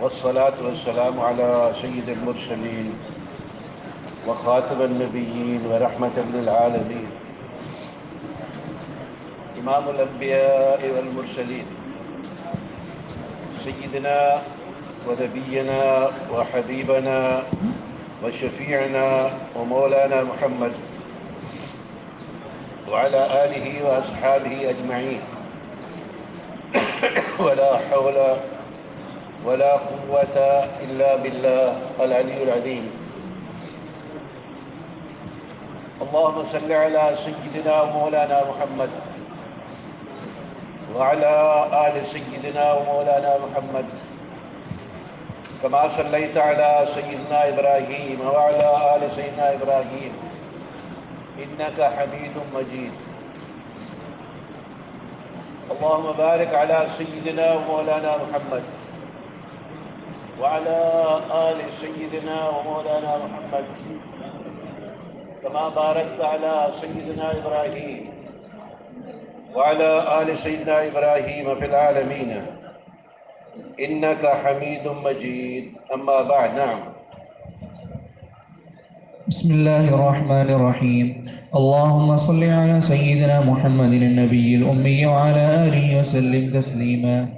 والصلاة والسلام على سيد المرسلين وخاتم النبيين ورحمة للعالمين إمام الأنبياء والمرسلين سيدنا ونبينا وحبيبنا وشفيعنا ومولانا محمد وعلى آله وأصحابه أجمعين ولا حول ولا قوة إلا بالله العلي العظيم. اللهم صل على سيدنا ومولانا محمد وعلى آل سيدنا ومولانا محمد كما صليت على سيدنا إبراهيم وعلى آل سيدنا إبراهيم إنك حميد مجيد. اللهم بارك على سيدنا ومولانا محمد وعلى آل سيدنا ومولانا محمد كما باركت على سيدنا إبراهيم وعلى آل سيدنا إبراهيم في العالمين إنك حميد مجيد. أما بعد. نعم. بسم الله الرحمن الرحيم. اللهم صل على سيدنا محمد النبي الأمي وعلى آله وسلم تسليما.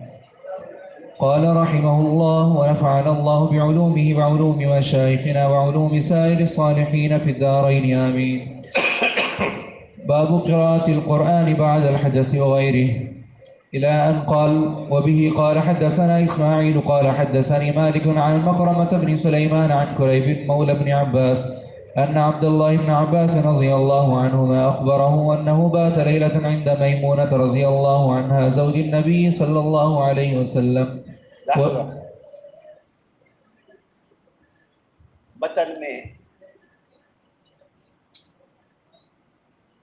قال رحمه الله ونفعنا الله بعلومه وعلوم مشايخنا وعلوم سائر الصالحين في الدارين آمين. باب قراءة القرآن بعد الحدث وغيره، إلى أن قال: وبه قال حدثنا إسماعيل قال حدثني مالك عن مخرمة بن سليمان عن كريب مولى بن عباس أن عبد الله بن عباس رضي الله عنهما أخبره أنه بات ليلة عند ميمونة رضي الله عنها زوج النبي صلى الله عليه وسلم.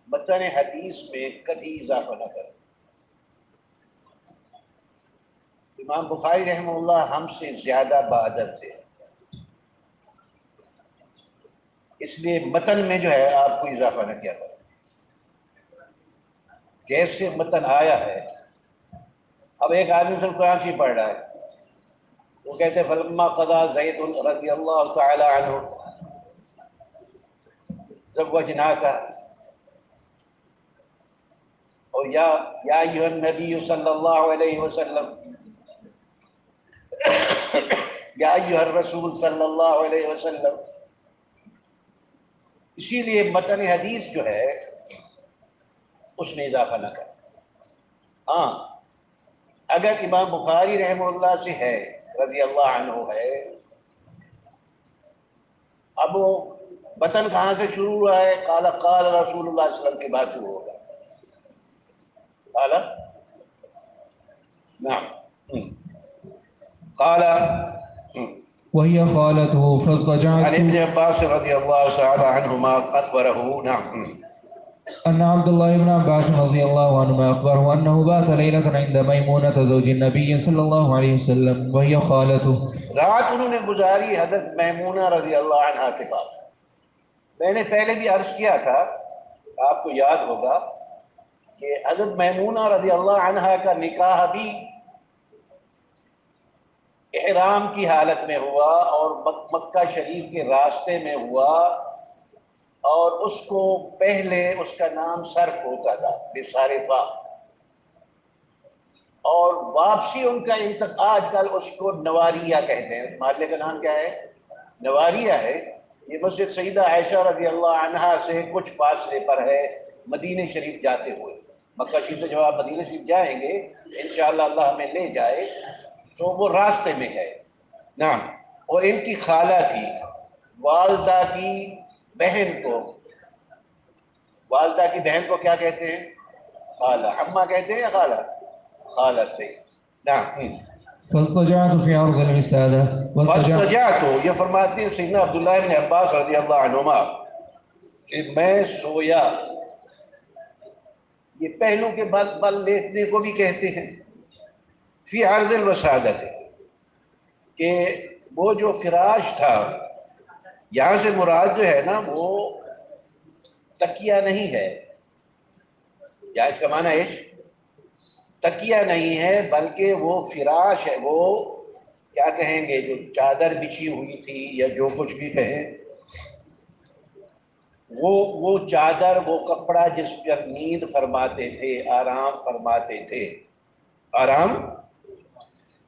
متن حدیث میں کبھی اضافہ نہ کریں. امام بخاری رحمہ اللہ ہم سے زیادہ باادب تھے، اس لیے متن میں جو ہے آپ کو اضافہ نہ کیا کریں. کیسے متن آیا ہے. اب ایک آدمی سے قرآن شریف پڑھ رہا ہے، وہ کہتے ہیں فلما قضا زید رضی اللہ تعالی عنہ زوجناک اور یا ایھا النبی صلی اللہ علیہ وسلم یا ایھا الرسول صلی اللہ علیہ وسلم. اسی لیے متن حدیث جو ہے اس میں اضافہ نہ کریں. ہاں اگر امام بخاری رحمہ اللہ سے ہے رضی اللہ عنہ ہے، اب وہ متن کہاں سے شروع ہوا ہے؟ قال قال رسول اللہ صلی اللہ علیہ وسلم کے بعد شروع ہوگا. قال نعم قال وهي خالته فاضطجعت عن ابن عباس رضی اللہ تعالی عنہما اخبره نعم أن عبد الله بن عباس رضي الله عنهما أخبره أنه بات ليلة عند ميمونة زوج النبي صلى الله عليه وسلم وهي خالته. رات انہوں نے گزاری حضرت میمونہ رضی اللہ عنہا کے پاس. میں نے پہلے بھی عرض کیا تھا، آپ کو یاد ہوگا کہ حضرت میمونہ رضی اللہ عنہا کا نکاح بھی احرام کی حالت میں ہوا اور مکہ شریف کے راستے میں ہوا، اور اس کو پہلے اس کا نام صرف ہوتا تھا بصارفہ، اور واپسی ان کا آج کل اس کو نواریہ کہتے ہیں. محلے کا نام کیا ہے؟ نواریہ ہے. یہ مسجد سیدہ عائشہ رضی اللہ عنہا سے کچھ فاصلے پر ہے مدینہ شریف جاتے ہوئے. مکہ شریف سے جب آپ مدینہ شریف جائیں گے انشاءاللہ اللہ ہمیں لے جائے تو وہ راستے میں ہے. نعم. اور ان کی خالہ تھی، والدہ کی بہن کو، والدہ کی بہن کو کیا کہتے ہیں؟ خالہ. عمہ کہتے ہیں یا خالہ؟ خالہ سے. نعم. فاضطجعت في عرض الوسادة. فاضطجعت یہ فرماتے ہیں سیدنا عبداللہ بن عباس رضی اللہ عنہما کہ میں سویا. یہ پہلو کے بعد بل لیٹنے کو بھی کہتے ہیں. فی عرض الوسادت کہ وہ جو فراش تھا، یہاں سے مراد جو ہے نا وہ تکیہ نہیں ہے، یا اس کا معنی ہے تکیہ نہیں ہے بلکہ وہ فراش ہے، وہ کیا کہیں گے، جو چادر بچھی ہوئی تھی یا جو کچھ بھی کہیں، وہ چادر، وہ کپڑا جس پر نیند فرماتے تھے، آرام فرماتے تھے، آرام۔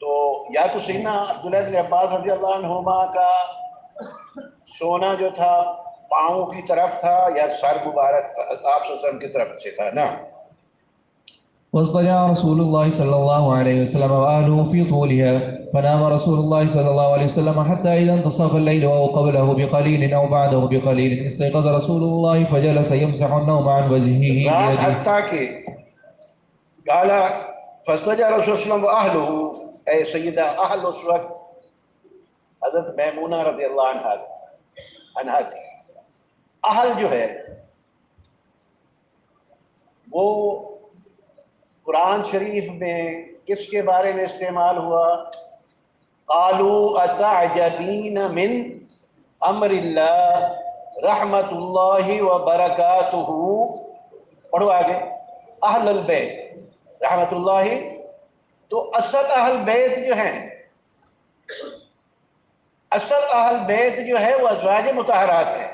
تو یا تو سیدنا عبداللہ بن عباس رضی اللہ عنہما کا سونا جو تھا پاؤں کی طرف تھا یا سر مبارک آپ صلی اللہ علیہ وسلم کی طرف سے تھا نا۔ واضطجع رسول الله صلى الله عليه وسلم وأهله في طولها فنام رسول الله صلى الله عليه وسلم حتى إذا انتصف الليل وهو قبله بقليل أو بعده بقليل استيقظ رسول الله فجلس يمسح النوم عن وجهه رات بيده. حتیٰ کہ قال فاضطجع رسول اللہ صلی اللہ علیہ وسلم وأهله، اے سیدہ اہل اس وقت حضرت میمونہ رضی اللہ عنہا تھی۔ اہل جو ہے وہ قرآن شریف میں کس کے بارے میں استعمال ہوا؟ قالوا اتعجبین من امر اللہ رحمت اللہ وبرکاتہ، پڑھو آگے، اہل البیت رحمت اللہ۔ تو اصل اہل بیت جو ہیں، اصل اہل بیت جو ہے وہ ازواج مطہرات ہیں،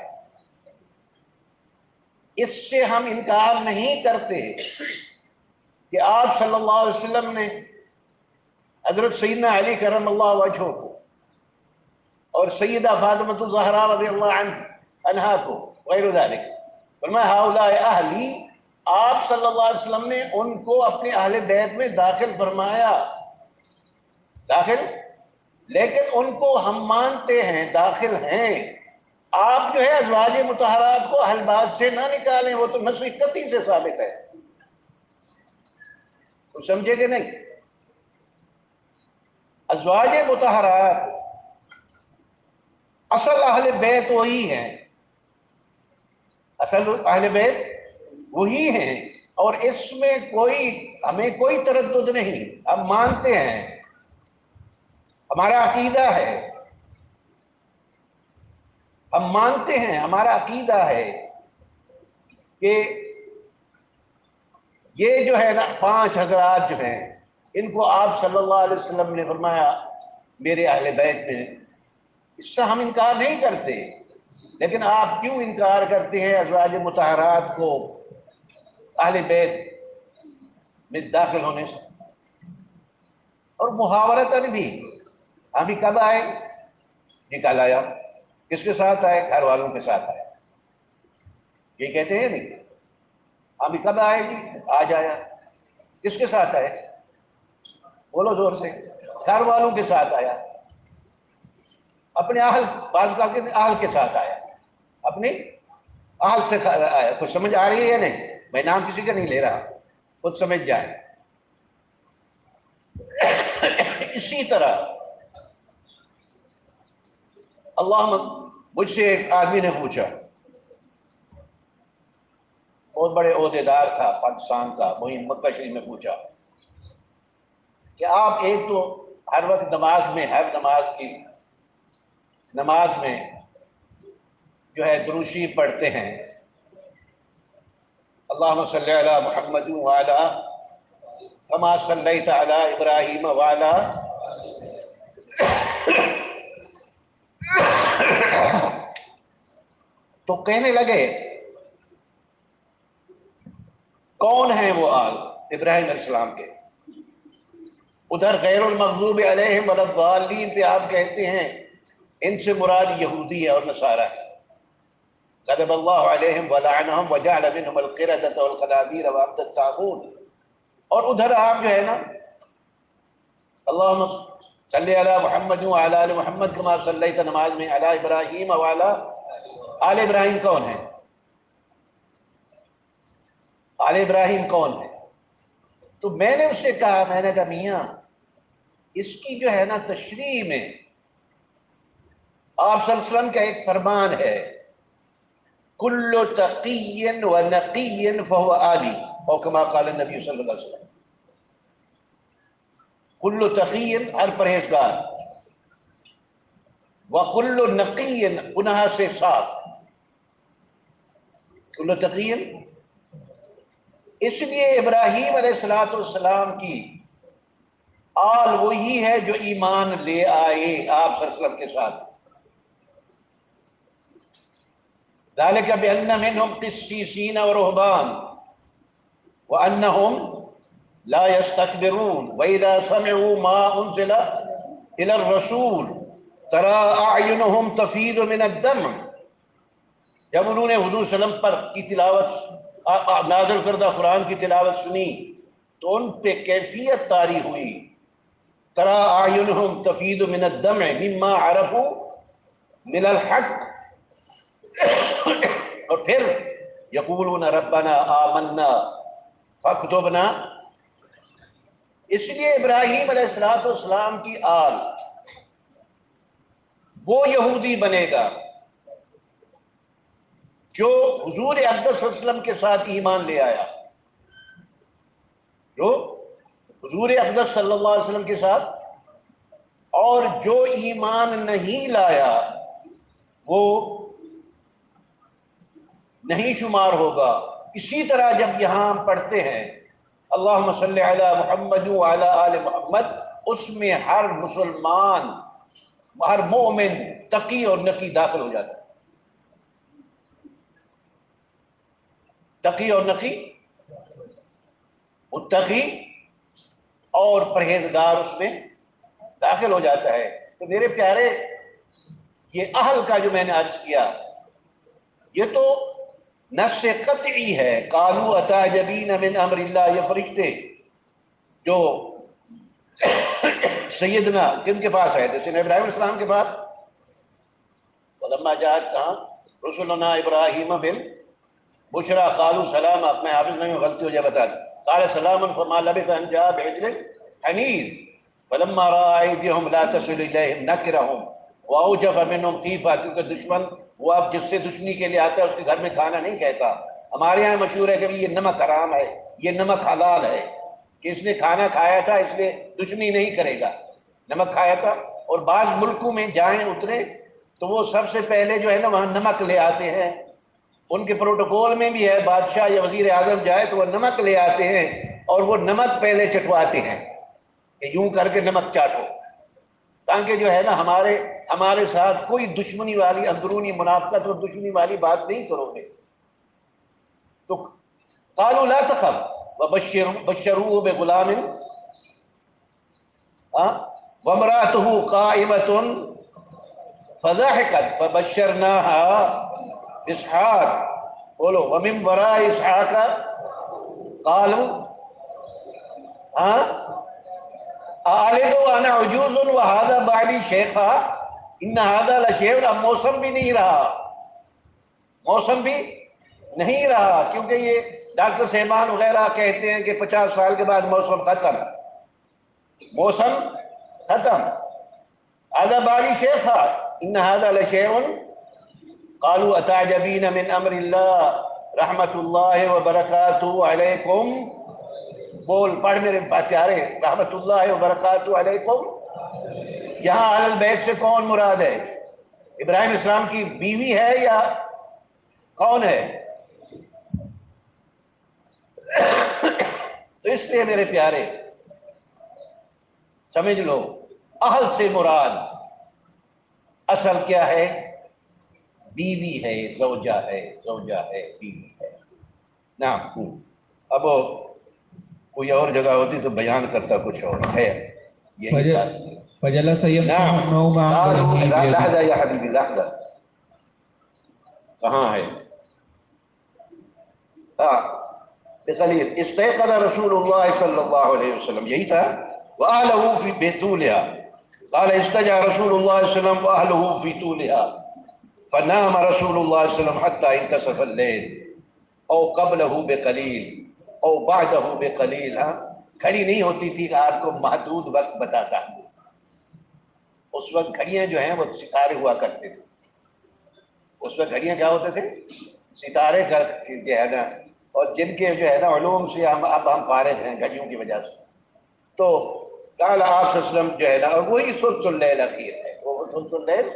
اس سے ہم انکار نہیں کرتے کہ آپ صلی اللہ علیہ وسلم نے حضرت سیدنا علی کرم اللہ وجہہ کو اور سیدہ فاطمہ الزہرا رضی اللہ عنہا کو غیر ذالک فرمایا ہؤلاء اہلی، آپ صلی اللہ علیہ وسلم نے ان کو اپنے اہل بیت میں داخل فرمایا، داخل، لیکن ان کو ہم مانتے ہیں داخل ہیں۔ آپ جو ہے ازواج مطہرات کو اہل بیت سے نہ نکالیں، وہ تو نص قطعی سے ثابت ہے، تو سمجھے کہ نہیں؟ ازواج مطہرات اصل اہل بیت وہی ہیں، اصل اہل بیت وہی ہیں، اور اس میں ہمیں کوئی تردد نہیں، ہم مانتے ہیں، ہمارا عقیدہ ہے، ہم مانتے ہیں، ہمارا عقیدہ ہے کہ یہ جو ہے نا 5 حضرات جو ہیں، ان کو آپ صلی اللہ علیہ وسلم نے فرمایا میرے اہل بیت میں، اس سے ہم انکار نہیں کرتے، لیکن آپ کیوں انکار کرتے ہیں ازواج مطہرات کو اہل بیت میں داخل ہونے سے؟ اور محاورتاً بھی ابھی کب آئے؟ نکال آیا، کس کے ساتھ آئے؟ گھر والوں کے ساتھ آئے، یہ کہتے ہیں نہیں، ابھی کب آئے گی؟ آج آیا، کس کے ساتھ آئے؟ بولو زور سے، گھر والوں کے ساتھ آیا، اپنے اہل، بعض کا کے اہل کے ساتھ آیا، اپنے اہل سے آیا۔ کچھ سمجھ آ رہی ہے یا نہیں؟ میں نام کسی کا نہیں لے رہا، خود سمجھ جائیں۔ اسی طرح مجھ سے ایک آدمی نے پوچھا، بہت بڑے عہدے دار تھا پاکستان کا، وہی مکہ شریف میں، پوچھا کہ آپ ایک تو ہر وقت نماز میں، ہر نماز میں جو ہے درود شریف پڑھتے ہیں، اللہم صلی علی محمد وعلی کما صلیت علی ابراہیم وعلی، تو کہنے لگے کون ہیں وہ آل ابراہیم علیہ السلام کے؟ ادھر غیر المغضوب علیہم ولا الضالین پہ آپ کہتے ہیں ان سے مراد یہودی ہے اور نصارہ ہے، غضب اللہ علیہم ولعنہم وجعل منہم القردۃ والخنازیر وعبد الطاغوت، اور ادھر آپ جو ہے نا اللہم صلی علی محمد وعلی آل محمد کما صلیت نماز میں علی ابراہیم وعلی آل ابراہیم کون ہے؟ آل ابراہیم کون ہے؟ تو میں نے اس سے کہا، میں نے کہا میاں اس کی جو ہے نا تشریح میں آپ صلی اللہ علیہ وسلم کا ایک فرمان ہے، کل تقی و نقی فہو آلی، او کما قال النبی صلی اللہ علیہ وسلم، کل تقی ہر پرہیزگار، وکل نقی گناہ سے صاف، کل تقی اس لیے ابراہیم علیہ السلام کی آل وہی ہے جو ایمان لے آئے آپ صلی اللہ علیہ وسلم کے ساتھ. ذالک بأن منہم قسیسین ورہبان وأنہم لا يستكبرون وإذا سمعوا ما أنزل إلى الرسول ترى أعينهم تفيض من الدمع. جب انہوں نے حضور صلی اللہ علیہ وسلم پر کی تلاوت نازل کردہ قرآن کی تلاوت سنی تو ان پہ کیفیت طاری ہوئی. ترى أعينهم تفيض من الدمع مما عرفوا من الحق. اور پھر یقولون ربنا آمنا فاکتبنا. اس لیے ابراہیم علیہ السلام کی آل وہ یہودی بنے گا جو حضور اقدس صلی اللہ علیہ وسلم کے ساتھ ایمان لے آیا، جو حضور اقدس صلی اللہ علیہ وسلم کے ساتھ، اور جو ایمان نہیں لایا وہ نہیں شمار ہوگا. اسی طرح جب یہاں ہم پڑھتے ہیں اللہم صلی علی محمد وعلی آل محمد، اس میں ہر مسلمان، ہر مومن تقی اور نقی داخل ہو جاتا ہے. تقی اور نقی، متقی اور پرہیزگار اس میں داخل ہو جاتا ہے. تو میرے پیارے، یہ اہل کا جو میں نے عرض کیا یہ تو نص قطعی ہے. قالوا اتعجبین من امر اللہ، یہ فرشتے جو سیدنا کن کے پاس آئے تھے؟ سیدنا ابراہیم علیہ السلام کے پاس. ولما جاءت کہاں رسلنا ابراہیم بالبشریٰ قالوا سلاما. میں حافظ نہیں ہوں، غلطی ہو جائے بتا دیں. قال سلام فما لبث ان جاء بعجل حنیذ فلما راى ایدیہم لا تصل الیہم نکرہم واوجف منہم خیفہ. کیونکہ دشمن وہ اب جس سے دشمنی کے لیے آتا ہے اس کے گھر میں کھانا نہیں کہتا. ہمارے یہاں مشہور ہے کہ یہ نمک حرام ہے، یہ نمک حلال ہے، کہ اس نے کھانا کھایا تھا اس لیے دشمنی نہیں کرے گا. نمک کھایا تھا. اور بعض ملکوں میں جائیں اترے تو وہ سب سے پہلے جو ہے نا وہاں نمک لے آتے ہیں. ان کے پروٹوکول میں بھی ہے بادشاہ یا وزیر اعظم جائے تو وہ نمک لے آتے ہیں اور وہ نمک پہلے چٹواتے ہیں کہ یوں کر کے نمک چاٹو، تاکہ جو ہے نا ہمارے ساتھ کوئی دشمنی والی اندرونی منافقت اور دشمنی والی بات نہیں کرو گے. تو قالوا لا تخف وبشروه بغلام وامرأته قائمة فضحكت فبشرناها اسحاق. بولو ومن وراء اسحاق قالوا آلد وانا عجوز وهذا بعلی شیخا ان هذا لشیء. اب موسم بھی نہیں رہا، موسم بھی نہیں رہا، کیونکہ یہ ڈاکٹر صاحبان وغیرہ کہتے ہیں کہ 50 سال کے بعد موسم ختم، موسم ختم. هذا بعلی شیخا ان هذا لشیء قالوا اتعجبین من امر اللہ رحمت اللہ وبرکاتہ علیکم. بول پڑھ میرے پیارے، رحمت اللہ وبرکاتہ علیکم. یہاں اہل البیت سے کون مراد ہے؟ ابراہیم اسلام کی بیوی ہے یا کون ہے؟ تو اس لیے میرے پیارے سمجھ لو، اہل سے مراد اصل کیا ہے؟ بیوی ہے، زوجہ ہے، زوجہ ہے، بیوی ہے. نعم. اب کوئی اور جگہ ہوتی تو بیان کرتا کچھ اور ہے. یہی بات. فجلس يمسح نعم. النوم عن قالوا وجهه بيده. لحظة یا حبیبی لحظہ، کہاں ہے؟ بقلیل استيقظ رسول اللہ صلی اللہ علیہ وسلم، یہی تھا. وأهله في بطولها قال استجع رسول الله صلى الله عليه وسلم وأهله في طولها فنام رسول الله صلى الله عليه وسلم حتى انتصف الليل او قبله بقلیل او بعده بقلیل. کھڑی نہیں ہوتی تھی، آپ کو محدود وقت بتاتا. اس وقت گھڑیاں جو ہیں وہ ستارے ہوا کرتے تھے. اس وقت گھڑیاں کیا ہوتے تھے؟ ستارے جو ہے نا، اور جن کے جو ہے نا علوم سے اب ہم فارغ ہیں گھڑیوں کی وجہ سے. تو قال آپ صلی اللہ علیہ وسلم جو ہے نا، اور وہی ثلث اللیل اخیر ہے، وہ ثلث اللیل.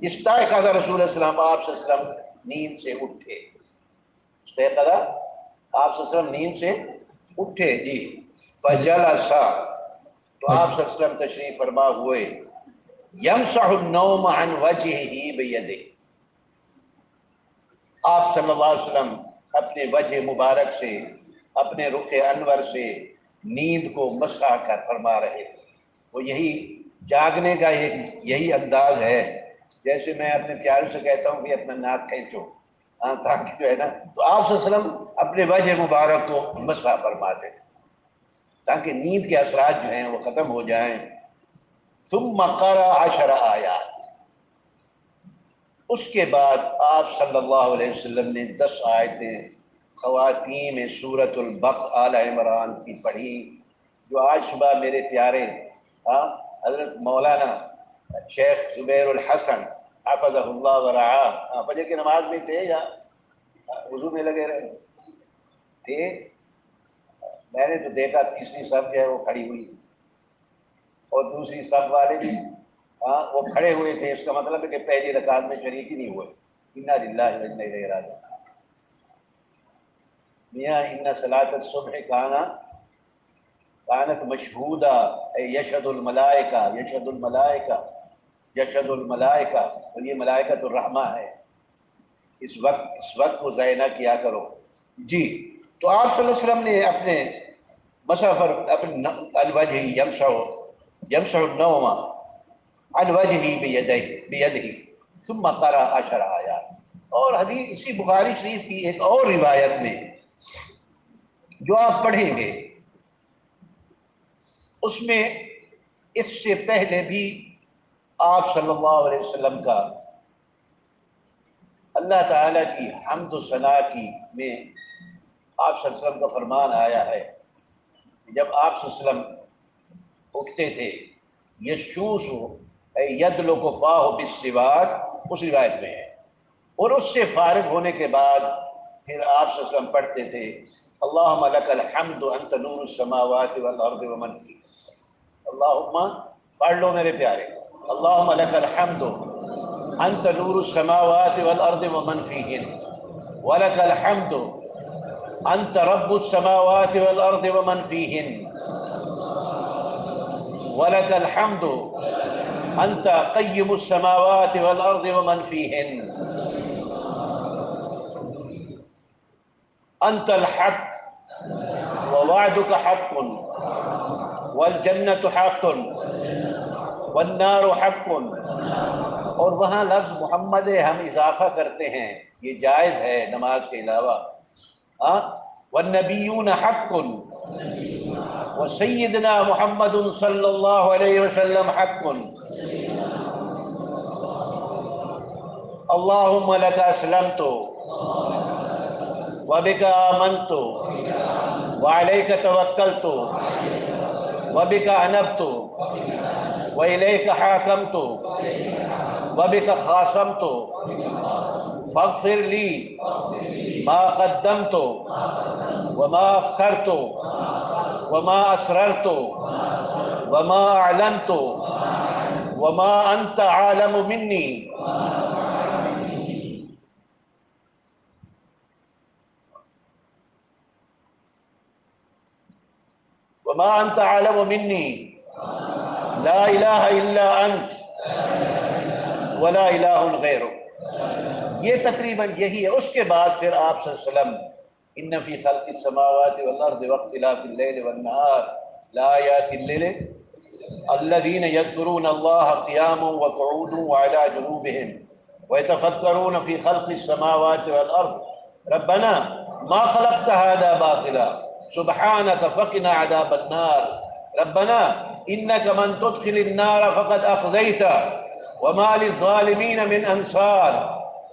استيقظ رسول اللہ صلی اللہ علیہ وسلم، آپ صلی اللہ علیہ وسلم نیند سے اٹھے. استيقظ آپ صلی اللہ علیہ وسلم نیند سے اٹھے جی، فجلسا، تو آپ صلی اللہ علیہ وسلم تشریف فرما ہوئے، یمسح النوم عن وجهه بیدہ، آپ صلی اللہ علیہ وسلم اپنے وجہ مبارک سے، اپنے رخ انور سے نیند کو مسح کر فرما رہے تھے۔ وہ یہی جاگنے کا ایک یہی انداز ہے، جیسے میں اپنے پیارے سے کہتا ہوں کہ اپنا ناک کھینچو، تاکہ جو ہے نا، تو آپ صلی اللہ علیہ وسلم اپنے وجہ مبارک کو مسح فرماتے تھے تاکہ نیند کے اثرات جو ہیں وہ ختم ہو جائیں۔ ثم قرأ 10 آیات، اس کے بعد آپ صلی اللہ علیہ وسلم نے 10 آیتیں خواتین سورۃ آل عمران کی پڑھی، جو آج صبح میرے پیارے حضرت مولانا شیخ زبیر الحسن حفظہ اللہ ورعاہ فجر کی نماز میں تھے یا وضو میں لگے رہے تھے؟ میں نے تو دیکھا تیسری صف جو ہے وہ کھڑی ہوئی تھی، اور دوسری صف والے بھی وہ کھڑے ہوئے تھے، اس کا مطلب ہے کہ پہلی رکعت میں شریک ہی نہیں ہوئے۔ انا للہ و انا الیہ راجعون۔ میاں ان صلاۃ الصبح کانت مشہودہ، یشہد الملائکہ، یشہد الملائکہ، یشہد الملائکہ، اور یہ ملائکۃ الرحمہ ہے، اس وقت کو ضائع نہ کیا کرو جی۔ تو آپ صلی اللہ علیہ وسلم نے اپنے مسافر اپنے الوجہ یمسح النوم عن وجهه بیدہ ثم قرأ 10 آیات۔ اور حدیث اسی بخاری شریف کی ایک اور روایت میں جو آپ پڑھیں گے، اس میں اس سے پہلے بھی آپ صلی اللہ علیہ وسلم کا اللہ تعالیٰ کی حمد و ثنا کی میں آپ صلی اللہ علیہ وسلم کا فرمان آیا ہے، جب آپ صلی اللہ علیہ وسلم اٹھتے تھے، یشوس یدلق فاہ بالسواک، اس روایت میں ہے، اور اس سے فارغ ہونے کے بعد پھر آپ صلی اللہ علیہ وسلم پڑھتے تھے اللہم لک الحمد انت نور السماوات والارض ومن فیہن۔ اللہم، پڑھ لو میرے پیارے، اللہم لک الحمد انت نور السماوات والارض ومن فیہن، ولک الحمد انت رب السماوات والارض ومن فیہن، ولک الحمد انت قیم السماوات والارض ومن فیہن، انت الحق ووعدك حق والجنة حق والنار حق، اور وہاں لفظ محمد ہم اضافہ کرتے ہیں، یہ جائز ہے نماز کے علاوہ، والنبیون حق وسیدنا محمد صلی اللہ علیہ وسلم حق، اللہم لک اسلمت وبک آمنت وعلیک توکلت وبک انبت وإلیک حاکمت وبک خاصمت فاغفر لی ما قدمت وما اخرت وما اسررت وما اعلنت وما انت عالم منی، وما انت عالم منی لا الہ الا انت ولا الہ غیرک۔ یہ تقریباً یہی ہے۔ اس کے بعد پھر آپ صلی اللہ علیہ وسلم ان فی خلق السماوات والارض واختلاف اللیل والنہار لآیات الذین یذکرون اللہ قیاما وقعودا وعلی جنوبہم ویتفکرون فی خلق السماوات والارض ربنا ما خلقت هذا باطلا سبحانک فقنا عذاب النار ربنا انک من تدخل النار فقد اخزیته وما للظالمین من انصار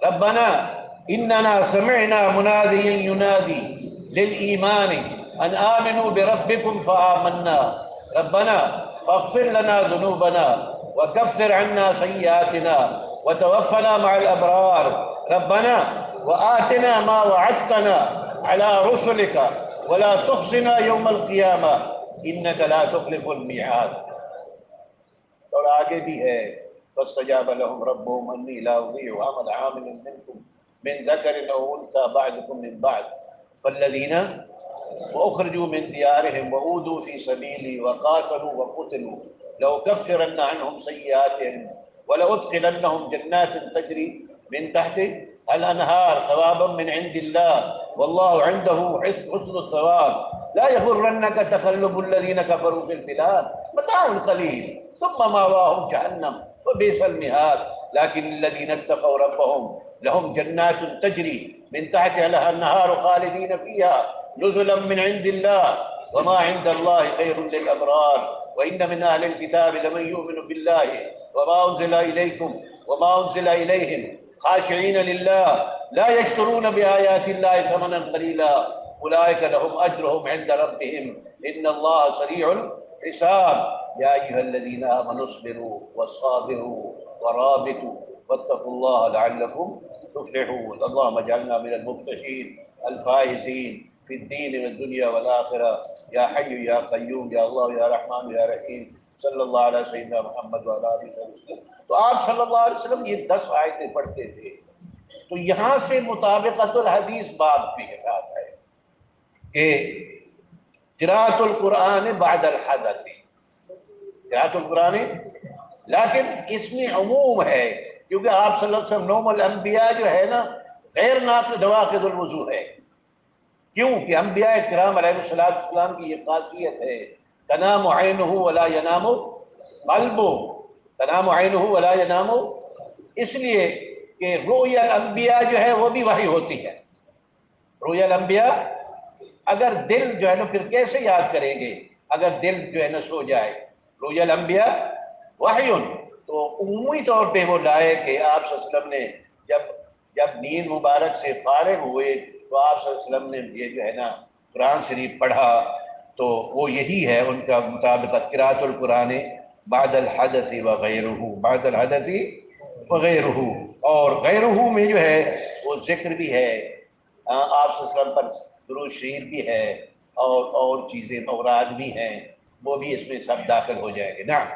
ربنا اننا سمعنا منادیا ینادی للایمان ان آمنوا بربکم فآمنا ربنا فاغفر لنا ذنوبنا وكفر عنا سيئاتنا وتوفنا مع الأبرار ربنا وآتنا ما وعدتنا على رسلك ولا تخزنا يوم القيامة إنك لا تخلف الميعاد۔ اور آگے بھی ہے فاستجاب لهم ربهم أني لا أضيع عمل عامل منكم من ذكر أو أنثى بعضكم من بعض فالذین وأخرجوا من ديارهم وأوذوا في سبيلي وقاتلوا وقتلوا لأكفرن عنهم سيئاتهم ولأدخلنهم جنات تجري من تحتها الأنهار ثوابا من عند الله والله عنده حسن الثواب لا يغرنك تقلب الذين كفروا في البلاد متاع قليل ثم مأواهم جهنم وبئس المهاد لكن الذين اتقوا ربهم لهم جنات تجري من تحتها الأنهار خالدين فيها نزلا من عند الله وما عند الله خير للأبرار وإن من أهل الكتاب لمن يؤمن بالله وما أنزل إليكم وما أنزل إليهم خاشعين لله لا يشترون بآيات الله ثمنا قليلا أولئك لهم أجرهم عند ربهم إن الله سريع الحساب يا أيها الذين آمنوا اصبروا وصابروا ورابطوا واتقوا الله لعلكم تفلحون اللهم اجعلنا من المفلحين الفائزين في الدين والدنيا والآخرة يا حي يا قيوم يا الله يا رحمن يا رحيم صلی اللہ علیہ سیدنا محمد وعلیہ آلہ وسلم. تو آپ صلی اللہ علیہ وسلم یہ 10 آیتیں پڑھتے تھے. تو یہاں سے مطابقت الحدیث باب کے ساتھ ہے کہ قراءۃ القرآن بعد الحدث، قراءۃ القرآن، لیکن اس میں عموم ہے کیونکہ آپ صلی اللہ علیہ وسلم نوم الانبیاء جو ہے نا غیر نواقض الوضو ہے. کیوں کہ انبیاء کرام علیہ السلام کی یہ خاصیت ہے تنام عینہ ولا ینام قلبہ، تنام عینہ ولا ینام، اس لیے کہ رؤیا الانبیاء جو ہے وہ بھی وحی ہوتی ہے. رؤیا الانبیاء اگر دل جو ہے نا پھر کیسے یاد کریں گے اگر دل جو ہے نا سو جائے. رؤیا الانبیاء وحی، تو عمومی طور پہ وہ لائے کہ آپ صلی اللہ علیہ وسلم نے جب نیند مبارک سے فارغ ہوئے تو آپ صلی اللہ علیہ وسلم نے یہ جو ہے نا قرآن شریف پڑھا، تو وہ یہی ہے ان کا مطابقت قراءۃ القرآن بعد الحدث وغیرہ، بعد الحدث وغیرہ. اور غیرہ میں جو ہے وہ ذکر بھی ہے، آپ صلی اللہ علیہ وسلم پر درود شریف بھی ہے، اور چیزیں اوراد بھی ہیں، وہ بھی اس میں سب داخل ہو جائیں گے. نعم.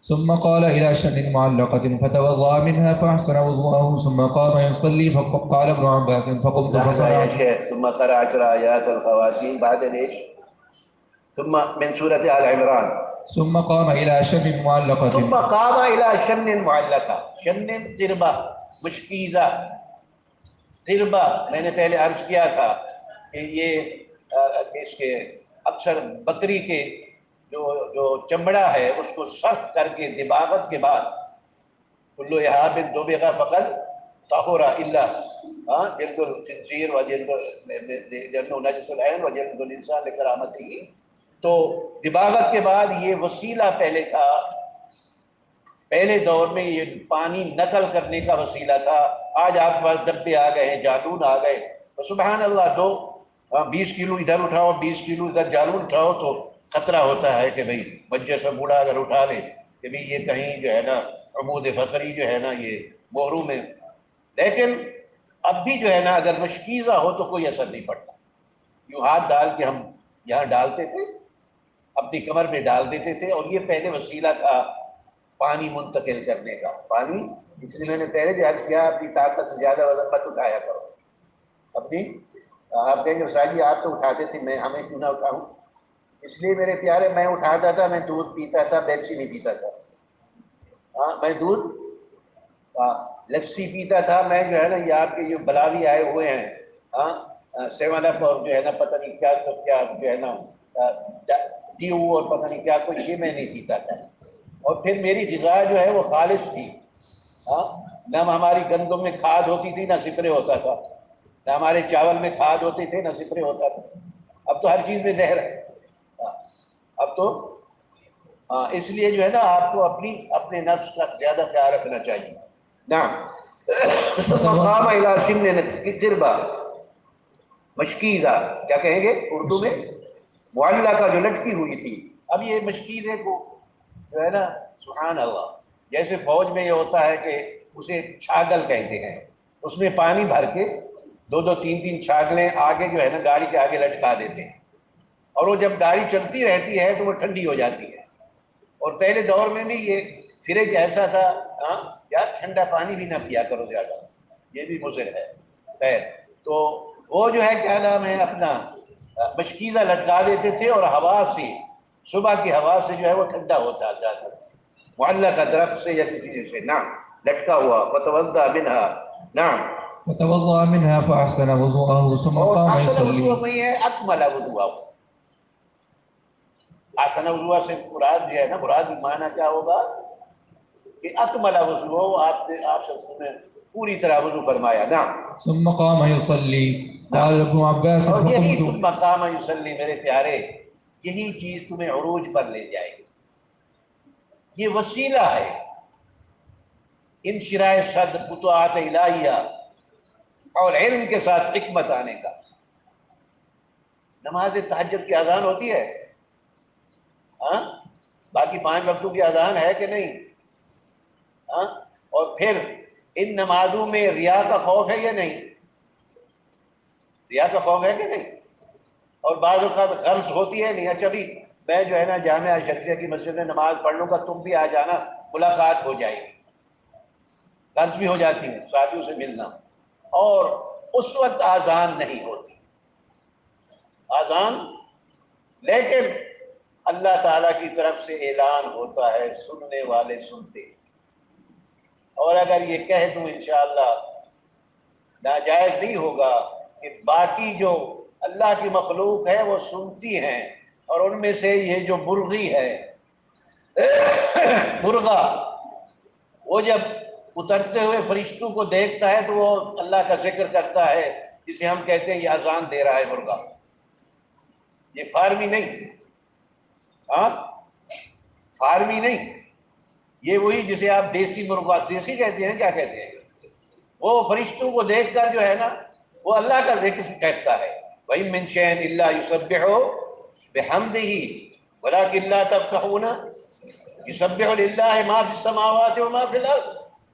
ثم قال إلى شن معلقة فتوضأ منها فأحسن وضوءه ثم قام يصلي فقال ابن عباس فقمت لحظة يا فصنعت. شيخ. ثم قرأ 10 آيات الخواتيم بعدين ايش؟ ثم من سورة آل عمران. ثم قام إلى شن معلقة. ثم قام إلى شن معلقة. شن قربة مشکیزہ. قربہ میں نے پہلے عرض کیا تھا کہ یہ اس کے اکثر بکری کے جو چمڑا ہے اس کو صرف کر کے دباغت کے بعد کلو احاب دوبغہ فقط طہورا الا جلد الخنزیر و جلد نجس العین و جلد الانسان لکرامتہ. تو دباغت کے بعد یہ وسیلہ پہلے تھا، پہلے دور میں یہ پانی نقل کرنے کا وسیلہ تھا. آج آپ کے پاس ڈبے آ گئے ہیں، جالون آ گئے، تو سبحان اللہ 20 کلو ادھر اٹھاؤ 20 کلو ادھر جالون اٹھاؤ تو خطرہ ہوتا ہے کہ بھئی بچے سے بوڑھا اگر اٹھا لے کہ بھئی یہ کہیں جو ہے نا عمود فقری جو ہے نا یہ محروم ہے. لیکن اب بھی جو ہے نا اگر مشکیزہ ہو تو کوئی اثر نہیں پڑتا. یوں ہاتھ ڈال کے ہم یہاں ڈالتے تھے، اپنی کمر میں ڈال دیتے تھے، اور یہ پہلے وسیلہ تھا پانی منتقل کرنے کا. پانی، اس لیے میں نے پہلے بھی عرض کیا اپنی طاقت سے زیادہ وزن مت اٹھایا کرو اپنی. آپ کہیں گے ساجی آپ تو اٹھاتے تھے، ہمیں کیوں نہ اٹھاؤں؟ اس لیے میرے پیارے میں اٹھاتا تھا، میں دودھ پیتا تھا، پیپسی نہیں پیتا تھا. میں دودھ لسی پیتا تھا. میں جو ہے نا یہ آپ کے جو بلاوی آئے ہوئے ہیں 7 اپ اور جو ہے نا پتہ نہیں کیا جو ہے نا ڈیو اور پتہ نہیں کیا کچھ، یہ میں نہیں پیتا تھا. اور پھر میری غذا جو ہے وہ خالص تھی. نہ ہماری گندم میں کھاد ہوتی تھی نہ سپرے ہوتا تھا، نہ ہمارے چاول میں کھاد ہوتی تھی نہ سپرے ہوتا تھا. اب تو ہر چیز میں زہر ہے. اب تو اس لیے جو ہے نا آپ کو اپنے نفس کا زیادہ خیال رکھنا چاہیے. نعم. مقام الى شن قربہ مشکیزہ، کیا کہیں گے اردو میں؟ معلقہ جو لٹکی ہوئی تھی. اب یہ مشکیزے کو جو ہے نا سبحان اللہ، جیسے فوج میں یہ ہوتا ہے کہ اسے چھاگل کہتے ہیں، اس میں پانی بھر کے 2 3 چھاگلیں آگے جو ہے نا گاڑی کے آگے لٹکا دیتے ہیں، اور وہ جب گاڑی چلتی رہتی ہے تو وہ ٹھنڈی ہو جاتی ہے. اور پہلے دور میں بھی یہ فریج ایسا تھا، یار ٹھنڈا پانی بھی نہ پیا کرو زیادہ، یہ بھی مضر ہے. خیر، تو وہ جو ہے کیا نام ہے اپنا مشکیزہ لٹکا دیتے تھے اور ہوا سے، صبح کی ہوا سے جو ہے وہ ٹھنڈا ہوتا جاتا تھا، معلقہ درخت سے یا کسی چیز سے، نعم، لٹکا ہوا، فتوضا منہا، نعم، فتوضأ منها فأحسن وضوءه ثم اور قام احسن يصلي. وضوء میں ہے اکمل وضوء، احسن وضوء سے مراد جو ہے نا، مراد معنی کیا ہوگا کہ اکمل وضوء، آپ نے آپ نے پوری طرح وضو فرمایا، نعم ثم قام يصلي. نعم. قال ابن عباس اور یہی فقمت. ثم قام یصلی، میرے پیارے، یہی چیز تمہیں عروج پر لے جائے گی، یہ وسیلہ ہے انشراح صدر، فتوحات الہیہ اور علم کے ساتھ حکمت آنے کا۔ نماز تہجد کی اذان ہوتی ہے، ہاں، باقی 5 وقتوں کی اذان ہے کہ نہیں، ہاں، اور پھر ان نمازوں میں ریا کا خوف ہے یا نہیں، ریا کا خوف ہے کہ نہیں، اور بعض اوقات غرض ہوتی ہے نہیں، اچھا بھی میں جو ہے نا جامعہ شریفیہ کی مسجد میں نماز پڑھ لوں گا، تم بھی آ جانا، ملاقات ہو جائے گی، غرض بھی ہو جاتی ہے ساتھیوں سے ملنا، اور اس وقت آذان نہیں ہوتی آذان، لیکن اللہ تعالیٰ کی طرف سے اعلان ہوتا ہے، سننے والے سنتے، اور اگر یہ کہہ دوں انشاءاللہ ناجائز نہیں ہوگا کہ باقی جو اللہ کی مخلوق ہے وہ سنتی ہیں، اور ان میں سے یہ جو مرغی ہے مرغا، وہ جب اترتے ہوئے فرشتوں کو دیکھتا ہے تو وہ اللہ کا ذکر کرتا ہے، جسے ہم کہتے ہیں یہ اذان دے رہا ہے مرغا، یہ فارمی نہیں، ہاں، فارمی نہیں، یہ وہی جسے آپ دیسی مرغا، دیسی کہتے ہیں، کیا کہتے ہیں، وہ فرشتوں کو دیکھ کر جو ہے نا وہ اللہ کا ذکر کہتا ہے، وَإِن مِّن شَيْءٍ إِلَّا يُسَبِّحُ بِحَمْدِهِ وَلَٰكِن لَّا تَفْقَهُونَ يُسَبِّحُ لِلَّهِ مَا فِي السَّمَاوَاتِ وَمَا فِي الْأَرْضِ،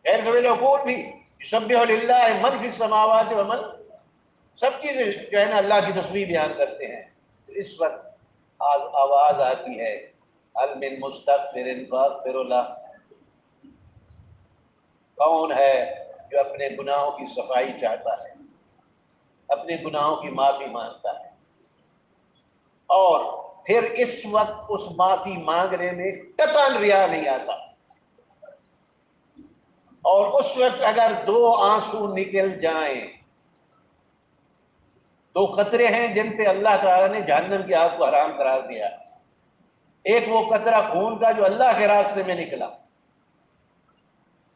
غیر ذوی العقول بھی يُسَبِّحُ لِلَّهِ مَن فِي السَّمَاوَاتِ وَمَن، سب چیزیں جو ہے نا اللہ کی تسبیح بیان کرتے ہیں، تو اس وقت آواز آتی ہے، هَلْ مِن مُسْتَغْفِرٍ فَأَغْفِرُ لَهُ، کون ہے جو اپنے گناہوں کی صفائی چاہتا ہے، اپنے گناہوں کی معافی مانگتا ہے، اور پھر اس وقت اس معافی مانگنے میں قطعاً ریا نہیں آتا، اور اس وقت اگر 2 آنسو نکل جائیں، 2 قطرے ہیں جن پہ اللہ تعالیٰ نے جہنم کی آگ کو حرام قرار دیا، ایک وہ قطرہ خون کا جو اللہ کے راستے میں نکلا،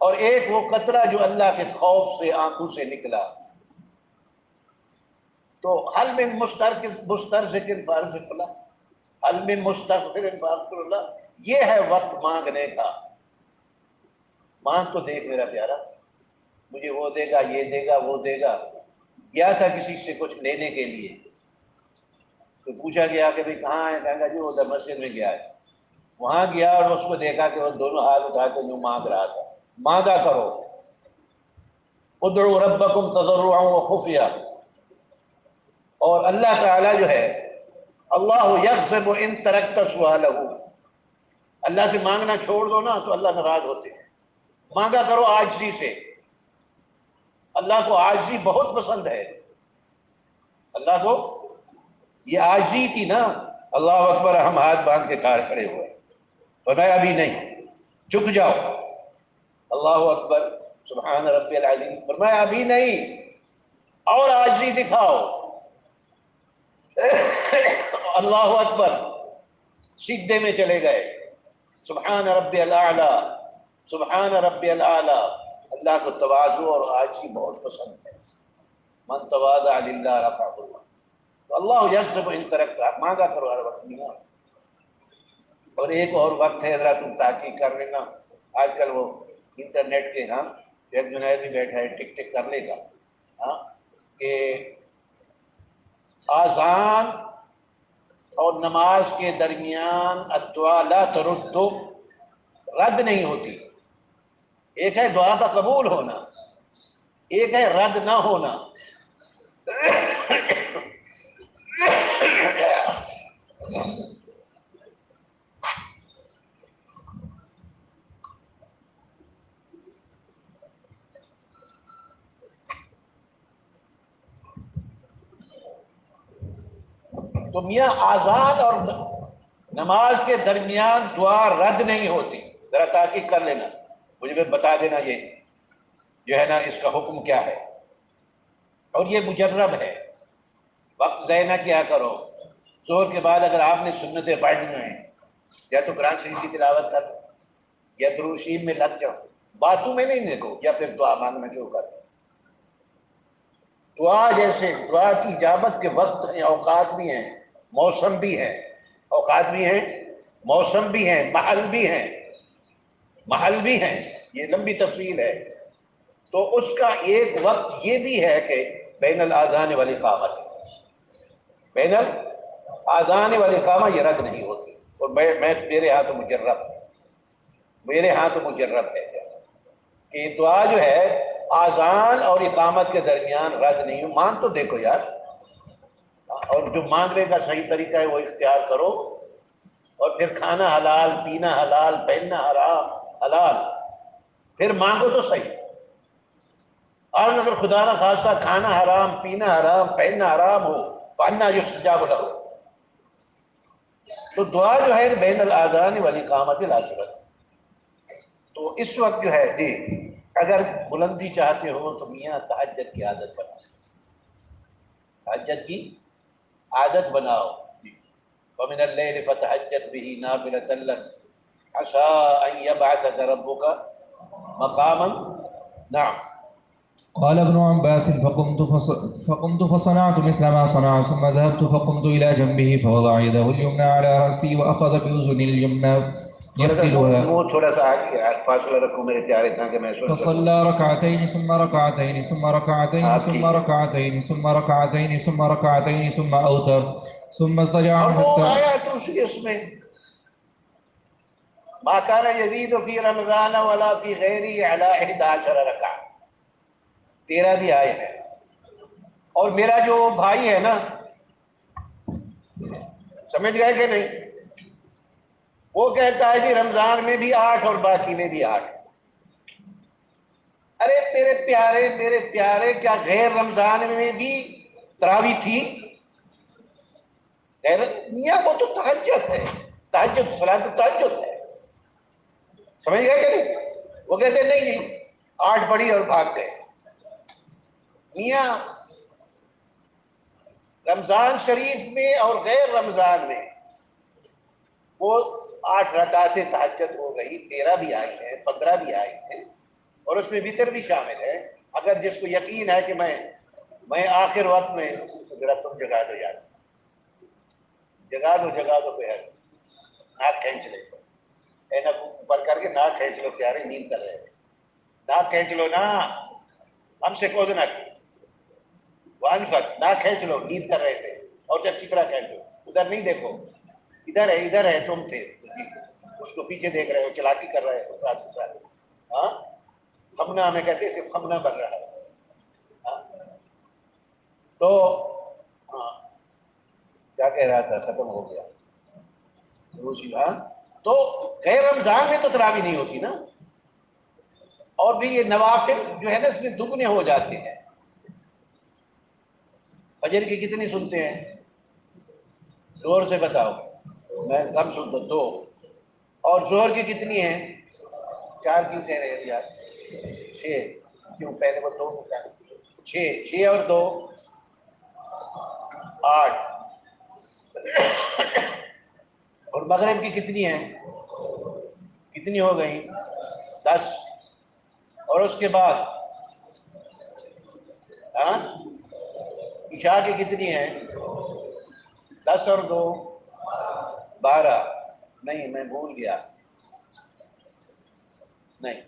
اور ایک وہ قطرہ جو اللہ کے خوف سے آنکھوں سے نکلا، تو حل من مسترزق فارزق اللہ، حل من مستغفر فاغفر اللہ، یہ ہے وقت مانگنے کا، مانگ تو دیکھ میرا پیارا، مجھے وہ دے گا، یہ دے گا، وہ دے گا، گیا تھا کسی سے کچھ لینے کے لیے، تو پوچھا گیا کہ بھائی کہاں ہے، کہا جی وہ مسجد میں گیا ہے، وہاں گیا اور اس کو دیکھا کہ وہ دونوں ہاتھ اٹھا کے جو مانگ رہا تھا، مانگا کرو، ادعوا ربکم تضرعا وخفیا، اور اللہ تعالی جو ہے اللہ یغضب ان ترکت سؤالہ، اللہ سے مانگنا چھوڑ دو نا تو اللہ ناراض ہوتے ہیں، مانگا کرو عاجزی سے، اللہ کو عاجزی بہت پسند ہے، اللہ کو یہ عاجزی تھی نا، اللہ اکبر، ہم ہاتھ باندھ کے کھڑے ہوئے، فرمایا ابھی نہیں، جھک جاؤ، اللہ اکبر، سبحان ربی العظیم، فرمایا ابھی نہیں، اور عاجزی دکھاؤ، اللہ اکبر، سجدے میں چلے گئے، سبحان ربی الاعلی، سبحان ربی الاعلی، اللہ کو تواضع اور عاجزی بہت پسند ہے، من تواضع للہ رفعہ اللہ، تو اللہ یغضب ان ترکت، آپ مانگا کرو ہر وقت نہیں۔ اور ایک اور وقت ہے، ذرا تم تحقیق کر لینا، آج کل وہ انٹرنیٹ کے، ہاں، ایک جنید بھی بیٹھا ہے ٹک ٹک کر لے گا، ہاں، کہ آذان اور نماز کے درمیان الدعاء لا ترد، رد نہیں ہوتی، ایک ہے دعا کا قبول ہونا، ایک ہے رد نہ ہونا، تو میاں آزان اور نماز کے درمیان دعا رد نہیں ہوتی. ذرا تحقیق کر لینا, مجھے بتا دینا یہ جو ہے نا اس کا حکم کیا ہے. اور یہ مجرب ہے, وقت ضائع نہ کیا کرو. ظہر کے بعد اگر آپ نے سنتیں پڑھنی ہیں, یا تو قرآن شریف کی تلاوت کر, یا درود شریف میں لگ جاؤ, باتوں میں نہیں دیکھو, یا پھر دعا مانگنا شروع کر دو. دعا جیسے دعا کی اجابت کے وقت ہیں, اوقات بھی ہیں, موسم بھی ہیں, اوقات بھی ہیں, موسم بھی ہیں, محل بھی ہیں, محل بھی ہیں, یہ لمبی تفصیل ہے. تو اس کا ایک وقت یہ بھی ہے کہ بین الاذان والاقامت, بین الاذان والاقامہ یہ رد نہیں ہوتی. اور میرے ہاں تو مجرب ہے, میرے ہاں تو مجرب ہے کہ دعا جو ہے آذان اور اقامت کے درمیان رد نہیں. مان تو دیکھو یار, اور جو مانگنے کا صحیح طریقہ ہے وہ اختیار کرو, اور پھر کھانا حلال, پینا حلال, پہننا حرام حلال, پھر مانگو تو صحیح. اور اگر خدا نہ خواستہ کھانا حرام, پینا حرام, پہننا حرام ہو, فانا یستجاب لہ, تو دعا جو ہے بین الاذان والاقامت لازمت. تو اس وقت جو ہے جی اگر بلندی چاہتے ہو تو میاں تہجد کی عادت بناؤ, تہجد کی عادت بناؤ. ومن الليل فتهجد به نافلة لك عسى أن يبعثك ربك مقاما. نعم. قال ابن عباس فقمت فصنعت مثل ما صنع ثم ذهبت فقمت إلى جنبه فوضع يده اليمنى على رأسي وأخذ بأذن اليمنى يفتلها تھوڑا سا آگے فاصلہ رکھو میرے پیارے, تاکہ میں سن سکوں. فصلى ركعتين ثم ركعتين ثم ركعتين ثم ركعتين ثم ركعتين ثم ركعتين ثم أوتر ثم اضطجع اور وہ حتى آیا تو اس میں ما كان يزيد في رمضان ولا في غيره على 11 رکعہ, 13 بھی آئے ہیں. اور میرا جو بھائی ہے نا, سمجھ گئے کہ نہیں, وہ کہتا ہے جی رمضان میں بھی 8 اور باقی میں بھی 8. ارے میرے پیارے کیا غیر رمضان میں بھی تراویح تھی؟ غیر میاں وہ تو تہجد ہے, تہجد صلاۃ التہجد ہے, سمجھ گئے کہ نہیں. وہ کہتے نہیں 8 پڑھی اور بھاگ گئے. میاں رمضان شریف میں اور غیر رمضان میں وہ 8 رکعتیں تہجد ہو گئی, 13 بھی آئی ہیں, 15 بھی آئی ہیں, اور اس میں وتر بھی شامل ہے. اگر جس کو یقین ہے کہ میں آخر وقت میں, ذرا تم جگا دو یار, جگا دو پہ ناک کھینچ لے, اوپر کر کے ناک کھینچ لو, پیارے نیند کر رہے ہیں, ناک کھینچ لو نا, ہم سے کود نہ ناک کھینچ لو, نیند کر رہے تھے. اور جب چکرا کھینچو, ادھر نہیں دیکھو, ادھر ہے تم تھے, اس کو پیچھے دیکھ رہے ہو, چلاکی کر رہے ہو. ہاں خمنا ہمیں کہتے ہیں, صرف خمنا بن رہا ہے. تو ہاں کیا کہہ رہا تھا, ختم ہو گیا. ہاں تو غیر رمضان میں تو تراویح نہیں ہوتی نا. اور بھی یہ نوافل جو ہے نا اس میں دگنے ہو جاتے ہیں. فجر کی کتنی سنتے ہیں؟ زور سے بتاؤ, میں کم سنتا ہوں, 2. اور ظہر کی کتنی ہیں؟ 4 کیوں کہہ رہے ہیں یار, 6 کیوں, پہلے وہ 2 6 اور 2 8. اور مغرب کی کتنی ہیں؟ کتنی ہو گئی؟ 10. اور اس کے بعد عشاء کی کتنی ہیں؟ 10 اور 2 12. نہیں میں بھول گیا, نہیں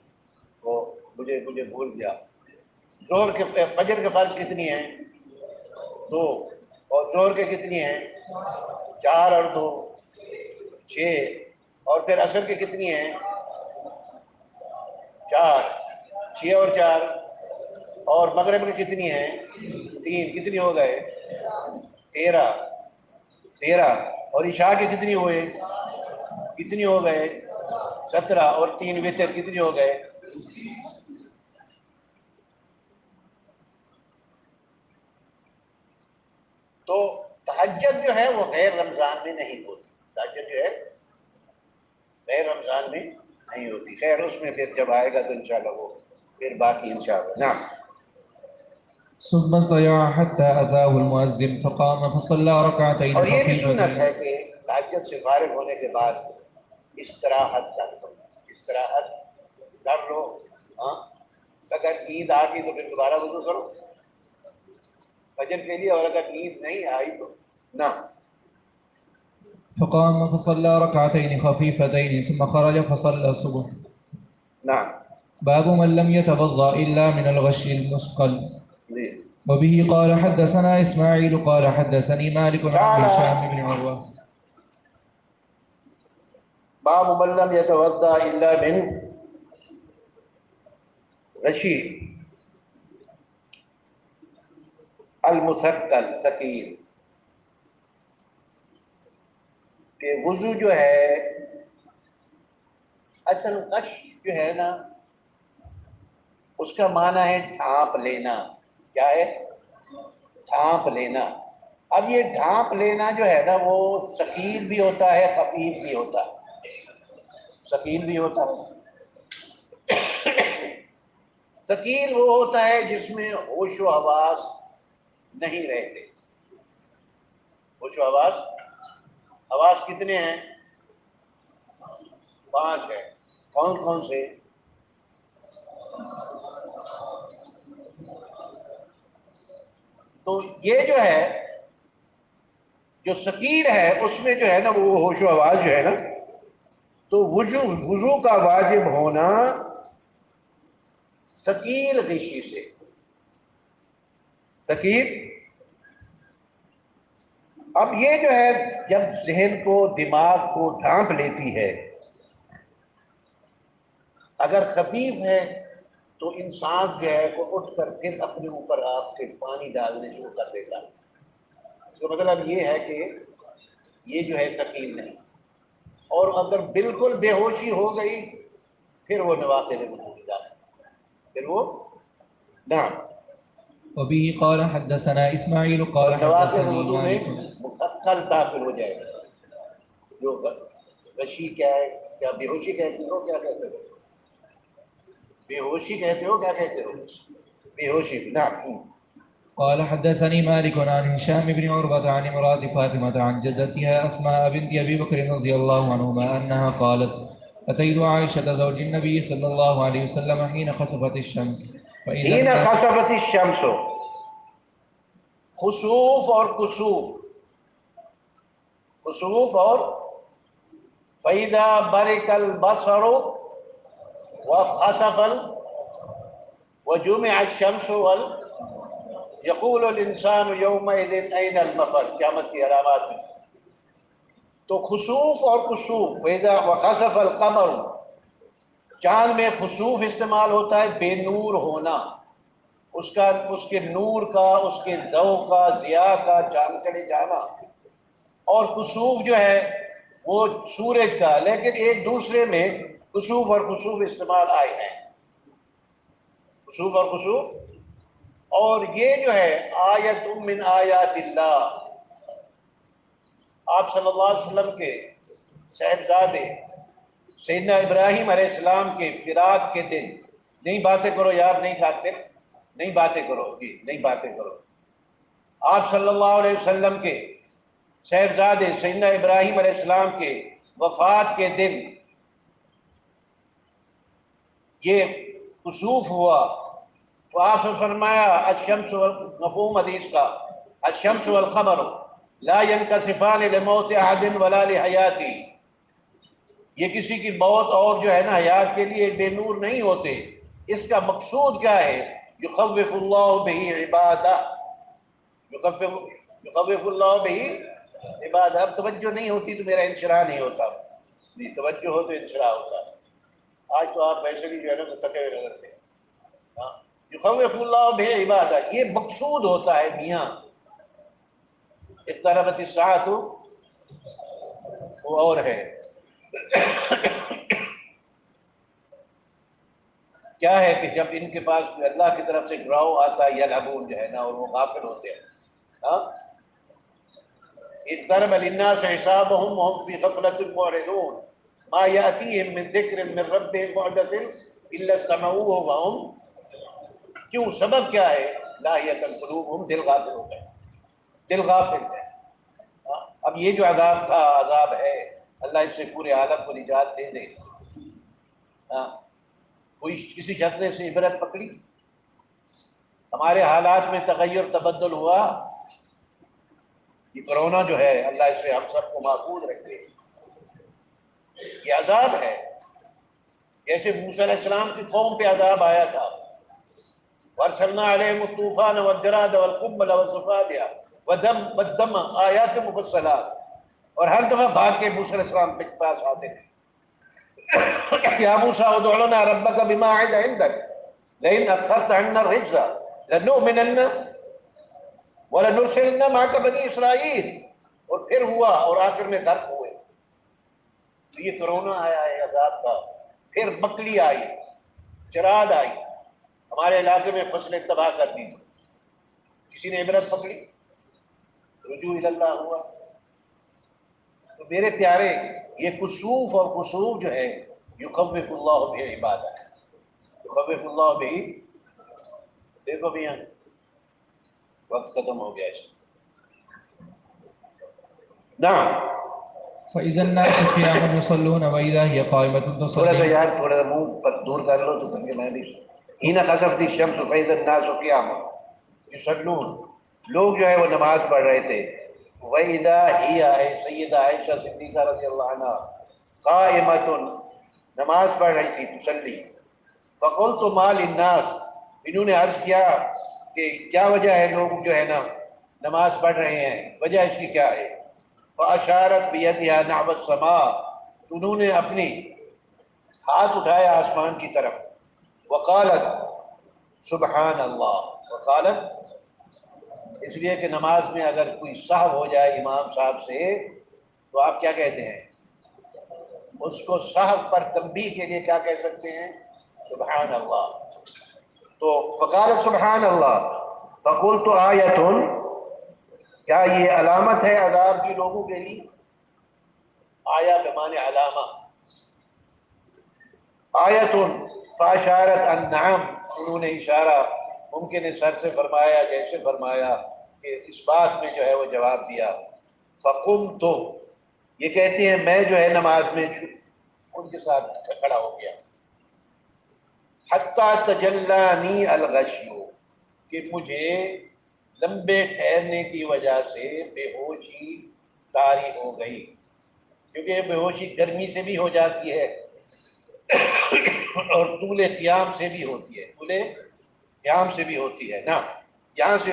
وہ مجھے بھول گیا. ظہر کے فجر کے فرض کتنی ہیں؟ 2. اور ظہر کے کتنی ہیں؟ 4 اور 2 6. اور پھر عصر کے کتنی ہیں؟ 4. 6 اور 4. اور مغرب کی کتنی ہیں؟ 3. کتنی ہو گئے؟ 13. اور عشاء کی کتنی ہوئے؟ کتنی ہو گئے؟ 17. اور 3 وتر کتنی ہو گئے؟ تو تہجد جو جو ہے وہ غیر رمضان میں نہیں ہوتی، تہجد جو ہے غیر رمضان میں نہیں ہوتی. خیر اس میں پھر جب آئے گا تو انشاءاللہ وہ پھر باقی انشاءاللہ. نعم. ثم اضطجع حتى أتاه المؤذن فقام فصلى ركعتين اور یہ بھی سنت ہے خفيفتين. کہ تہجد سے فارغ ہونے کے بعد استراحت کر لو، استراحت کر لو. ہاں اگر نیند آ گئی تو پھر دوبارہ وضو کرو فجر کے لیے، اور اگر نیند نہیں آئی تو نہ. فقام فصلى ركعتين خفيفتين ثم خرج فصلى الصبح. نعم. باب من لم يتوضأ إلا من الغش المثقل. جی. وبه قال حدثنا إسماعيل قال حدثني مالك عن قال هشام بن عروة. باب من لم يتوضا الا من غشی المثقل ثقیل، کہ وضو جو ہے اصل غش جو ہے نا اس کا معنی ہے ڈھانپ لینا. کیا ہے؟ ڈھانپ لینا. اب یہ ڈھانپ لینا جو ہے نا وہ ثقیل بھی ہوتا ہے خفیف بھی ہوتا ہے. ثقیل بھی ہوتا ہے. ثقیل وہ ہوتا ہے جس میں ہوش و حواس نہیں رہتے. ہوش و حواس، حواس کتنے ہیں؟ 5 ہیں. کون کون سے؟ تو یہ جو ہے جو ثقیل ہے اس میں جو ہے نا وہ ہوش و حواس جو ہے نا، تو وضو کا واجب ہونا ثقیل غشی سے. ثقیل. اب یہ جو ہے جب ذہن کو دماغ کو ڈھانپ لیتی ہے، اگر خفیف ہے تو انسان جو ہے وہ اٹھ کر پھر اپنے اوپر آپ سے پانی ڈالنے شروع کر دیتا ہے. اس کا مطلب یہ ہے کہ یہ جو ہے ثقیل نہیں. اور اگر بالکل بے ہوشی ہو گئی پھر وہ نواقض وضو کی جاتی ہے، پھر وہ نعم. وبه قال حدثنا إسماعيل اور قال نواقض حدثني وضو میں مالك. مثقل داخل ہو جائے گا. جو غشی کیا ہے؟ کیا بے ہوشی کہتے ہو؟ کیا کہتے ہو؟ بے ہوشی کہتے ہو؟ کیا کہتے ہو؟ بے ہوشی. نعم. قال حدثني مالك عن هشام بن عروة عن امرأة فاطمة عن جدتها أسماء بنت أبي بكر رضي الله عنهما أنها قالت أتيت عائشة زوج النبي صلى الله عليه وسلم حين خسفت الشمس فإذا حين الناس. خسفت الشمس، خسوف اور کسوف. خسوف اور فَإِذَا بَرِقَ الْبَصَرُ وَخَسَفَ وَجُمِعَ الشَّمْسُ يَقُولُ الْإِنسَانُ يَوْمَئِذٍ أَيْنَ الْمَفَرُ، قیامت کی علامات میں. تو خسوف اور کسوف. فَإِذَا وَخَسَفَ الْقَمَرُ، چاند میں خسوف استعمال ہوتا ہے بے نور ہونا، اس کے نور کا، اس کے ضوء کا، ضیاء کا چاند چڑھے جانا. اور کسوف جو ہے وہ سورج کا. لیکن ایک دوسرے میں کسوف اور خسوف استعمال آئے ہیں. کسوف اور خسوف. اور یہ جو ہے آیت من آیات اللہ، آپ صلی اللہ علیہ وسلم کے صاحبزادے سیدنا ابراہیم علیہ السلام کے فراق کے دن. نہیں باتیں کرو یار، نہیں کھاتے، نہیں باتیں کرو جی، نہیں باتیں کرو. آپ صلی اللہ علیہ وسلم کے صاحبزادے سیدنا ابراہیم علیہ السلام کے وفات کے دن یہ کسوف ہوا. تو آپ نے فرمایا الشمس مفہوم حدیث کا، الشمس والقمر لا ينکسفان لموت احد ولا لحیاتی. یہ کسی کی موت اور جو ہے نا حیات کے لیے بے نور نہیں ہوتے. اس کا مقصود کیا ہے؟ یخوف اللہ بہ عبادہ، یخوف اللہ بہ عبادہ. اب توجہ نہیں ہوتی تو میرا انشراح نہیں ہوتا، نہیں توجہ ہو تو انشراح ہوتا. آج تو آپ ویسے بھی جو ہے نا تو تھکے ہوئے نظر تھے. یخوف اللہ بہ عبادہ، یہ مقصود ہوتا ہے میاں. اقتربت الساعۃ وہ اور ہے. کیا ہے کہ جب ان کے پاس اللہ کی طرف سے ڈراؤ آتا ہے، یلعبون جو ہے نا، اور وہ غافل ہوتے ہیں. ہاں اقترب للناس حسابهم وهم في غفلة معرضون ما يأتيهم من ذکر من ربهم محدث إلا استمعوه وهم، کیوں سبب کیا ہے؟ لاہیۃ قلوبهم، دل غافل ہو گئے، دل غافل ہے۔ اب یہ جو عذاب تھا، عذاب ہے، اللہ اس سے پورے عالم کو نجات دے دے۔ کوئی کسی شخص سے عبرت پکڑی؟ ہمارے حالات میں تغیر تبدل ہوا؟ یہ کرونا جو ہے، اللہ اس سے ہم سب کو محفوظ رکھے۔ یہ عذاب ہے، جیسے موسیٰ علیہ السلام کی قوم پہ عذاب آیا تھا، وَأَرْسَلْنَا عَلَيْهِمُ الطُّوفَانَ وَالْجَرَادَ وَالْقُمَّلَ وَالضَّفَادِعَ وَالدَّمَّ آیَاتٍ مُفَصَّلَاتٍ، اور ہر دفعہ بھاگ کے موسیٰ علیہ السلام کے پاس آتے تھے، یا موسیٰ ادع لنا ربک بما عہد عندک لئن اخرت عنا الرجز لنؤمنن وَلَنُرْسِلَنَّ مَعَكَ بَنِي اسرائیل، اور پھر ہوا اور آخر میں غرق ہوئے۔ تو یہ کرونا آیا ہے، عذاب تھا۔ پھر مکڑی آئی، جراد آئی، ہمارے علاقے میں فصلیں تباہ کر دی تھی، کسی نے عبرت پکڑی؟ رجوع اللہ ہوا۔ تو میرے پیارے، یہ کسوف اور کسوف جو ہے، یخوف اللہ بہ عبادہ، یخوف اللہ بہ، دیکھو بھی یہاں وقت ختم ہو گیا اس۔ نعم، فإذا الناس قيام يصلون وإذا هي قائمة تھوڑا سا تصلي. یار، تھوڑا سا منہ پر دور کر لو تو تاکہ میں بھی۔ حین خسفت الشمس فإذا الناس قیام یصلون، لوگ جو ہے وہ نماز پڑھ رہے تھے۔ وإذا ہی ہے سیدہ عائشہ صدیقہ رضی اللہ عنہ قائمۃ، نماز پڑھ رہی تھی، تصلی۔ فقلت ما للناس، انہوں نے عرض کیا کہ کیا وجہ ہے لوگ جو ہے نا نماز پڑھ رہے ہیں، وجہ اس کی کیا ہے؟ فاشارت بیدہا نحو السماء، انہوں نے اپنی ہاتھ اٹھایا آسمان کی طرف، وقالت سبحان اللہ، وقالت، اس لیے کہ نماز میں اگر کوئی سہو ہو جائے امام صاحب سے تو آپ کیا کہتے ہیں؟ اس کو سہو پر تنبیہ کے لیے کیا کہہ سکتے ہیں؟ سبحان اللہ۔ تو فقالت سبحان اللہ، فقلت آیۃ، کیا یہ علامت ہے عذاب کی لوگوں کے لیے؟ آیا بمعنی علامہ، آیۃ، فاشارت النعم، انہوں نے اشارہ ممکن ہے سر سے فرمایا، جیسے فرمایا کہ اس بات میں جو ہے وہ جواب دیا۔ فقمت، یہ کہتے ہیں میں جو ہے نماز میں ان کے ساتھ کھڑا ہو گیا، حتی تجلانی الغشی، کہ مجھے لمبے ٹھہرنے کی وجہ سے بے ہوشی طاری ہو گئی، کیونکہ بے ہوشی گرمی سے بھی ہو جاتی ہے اور طول قیام سے بھی ہوتی ہے، طول قیام سے بھی ہوتی ہے نا، یہاں سے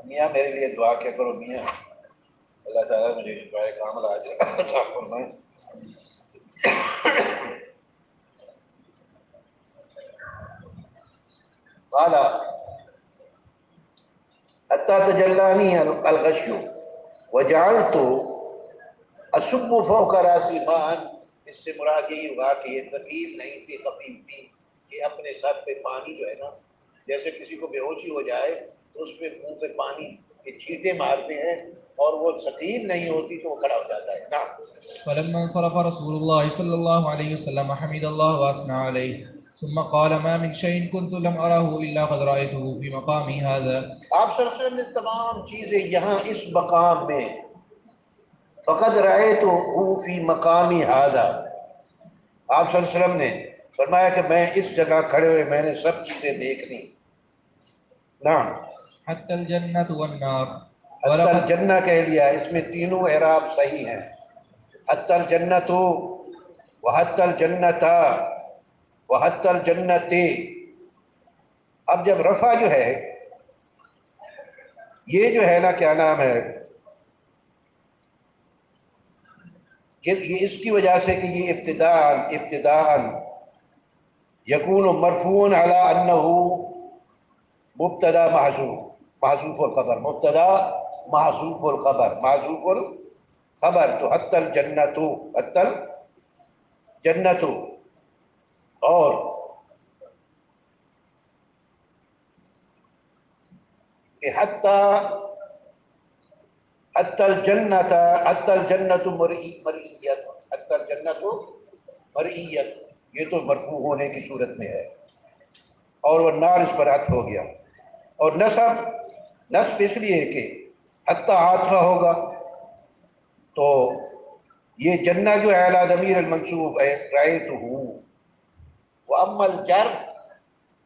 میاں میرے لیے دعا کیا کرو میاں، اللہ تعالیٰ مجھے شفائے کامل عطا فرمائے۔ قال حتی تجلانی الغش وجعلت اصب فوق راسی ماء، اس سے مراد یہی ہوا کہ یہ ثقیل نہیں تھی، خفیف تھی، کہ اپنے سر پہ پانی جو ہے نا، جیسے کسی کو بے ہوشی ہو جائے تو اس پہ منہ پہ پانی کے چھینٹے مارتے ہیں اور وہ ثقیل نہیں ہوتی تو وہ کھڑا ہو جاتا ہے نا۔ فلما انصرف رسول الله صلى الله عليه وسلم حمد الله وأثنى عليه ثم قال ما من شيء كنت لم أره إلا قد رأيته في مقامي هذا. آپ صلی اللہ علیہ وسلم نے تمام چیزیں یہاں اس مقام میں، فقد رأیتہ فی مقامی ھذا، آپ صلی اللہ علیہ وسلم نے فرمایا کہ میں اس جگہ کھڑے ہوئے میں نے سب چیزیں دیکھ لی۔ نعم، حتى الجنة والنار. حتی الجنہ کہہ لیا، اس میں تینوں اعراب صحیح ہیں، حتی الجنۃ وحتی الجنۃ وحتی الجنۃ۔ اب جب رفع جو ہے یہ جو ہے نا کیا نام ہے، یہ اس کی وجہ سے کہ یہ ابتداء یکون مرفوع علی انہ مبتدا محذوف، محذوف الخبر، مبتدا محذوف الخبر، محذوف الخبر، تو حتی الجنت، حتی الجنت، اور کہ حتی الجنت، حتی الجنت مرئیت، حتی الجنت مرئیت، یہ تو مرفوع ہونے کی صورت میں ہے، اور وہ نار اس پر عطف ہو گیا، اور نصب اس لیے کہ حتی عاطفہ ہوگا، تو یہ جنہ جو ہے اعلی ضمیر المنصوب ہے رأیتہ، واما الجر